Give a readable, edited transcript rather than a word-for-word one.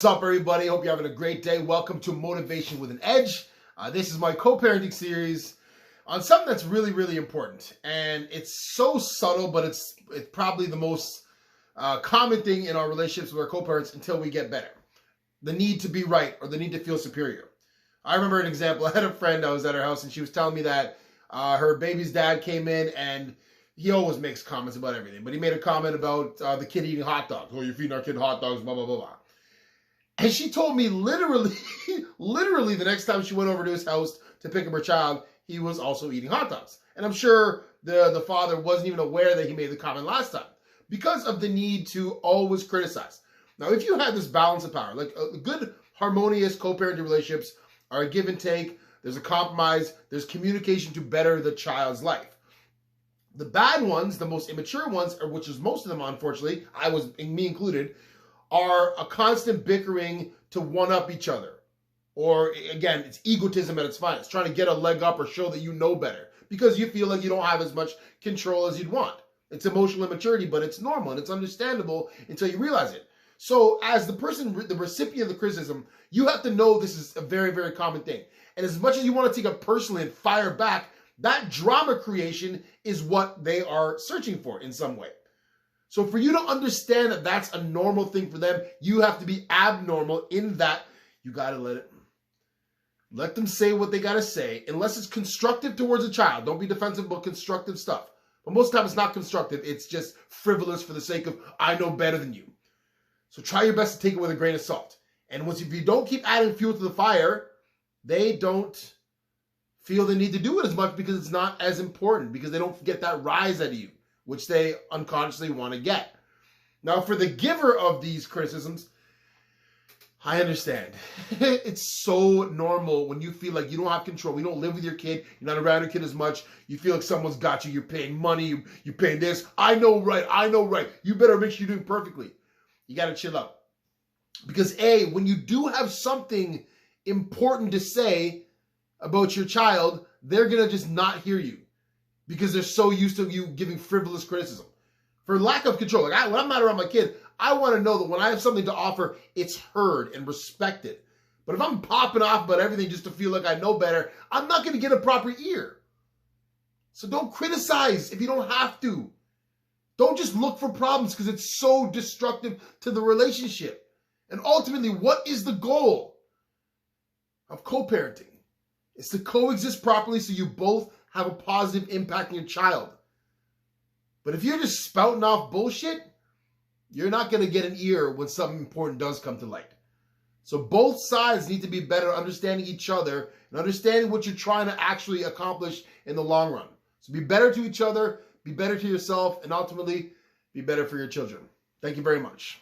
What's up, everybody? Hope you're having a great day. Welcome to Motivation with an Edge. This is my co-parenting series on something that's really, really important. And it's so subtle, but it's probably the most common thing in our relationships with our co-parents until we get better. The need to be right or the need to feel superior. I remember an example. I had a friend, I was at her house, and she was telling me that her baby's dad came in, and he always makes comments about everything. But he made a comment about the kid eating hot dogs. Oh, you're feeding our kid hot dogs, blah, blah, blah, blah. And she told me literally the next time she went over to his house to pick up her child, he was also eating hot dogs. And I'm sure the father wasn't even aware that he made the comment last time because of the need to always criticize. Now, if you have this balance of power, like good, harmonious co-parenting relationships are a give and take, there's a compromise, there's communication to better the child's life. The bad ones, the most immature ones, which is most of them, unfortunately, me included, are a constant bickering to one-up each other. Or, again, it's egotism at its finest, trying to get a leg up or show that you know better because you feel like you don't have as much control as you'd want. It's emotional immaturity, but it's normal and it's understandable until you realize it. So as the recipient of the criticism, you have to know this is a very, very common thing. And as much as you want to take it personally and fire back, that drama creation is what they are searching for in some way. So for you to understand that that's a normal thing for them, you have to be abnormal in that you got to let them say what they got to say, unless it's constructive towards a child. Don't be defensive about constructive stuff. But most of the time it's not constructive. It's just frivolous for the sake of, I know better than you. So try your best to take it with a grain of salt. And if you don't keep adding fuel to the fire, they don't feel the need to do it as much because it's not as important, because they don't get that rise out of you, which they unconsciously want to get. Now, for the giver of these criticisms, I understand. It's so normal when you feel like you don't have control. You don't live with your kid. You're not around your kid as much. You feel like someone's got you. You're paying money. You're paying this. I know right. I know right. You better make sure you're doing perfectly. You got to chill out. Because A, when you do have something important to say about your child, they're going to just not hear you, because they're so used to you giving frivolous criticism. For lack of control. Like when I'm not around my kid, I want to know that when I have something to offer, it's heard and respected. But if I'm popping off about everything just to feel like I know better, I'm not going to get a proper ear. So don't criticize if you don't have to. Don't just look for problems because it's so destructive to the relationship. And ultimately, what is the goal of co-parenting? It's to coexist properly so you both have a positive impact on your child. But if you're just spouting off bullshit, you're not going to get an ear when something important does come to light. So both sides need to be better at understanding each other and understanding what you're trying to actually accomplish in the long run. So be better to each other, be better to yourself, and ultimately be better for your children. Thank you very much.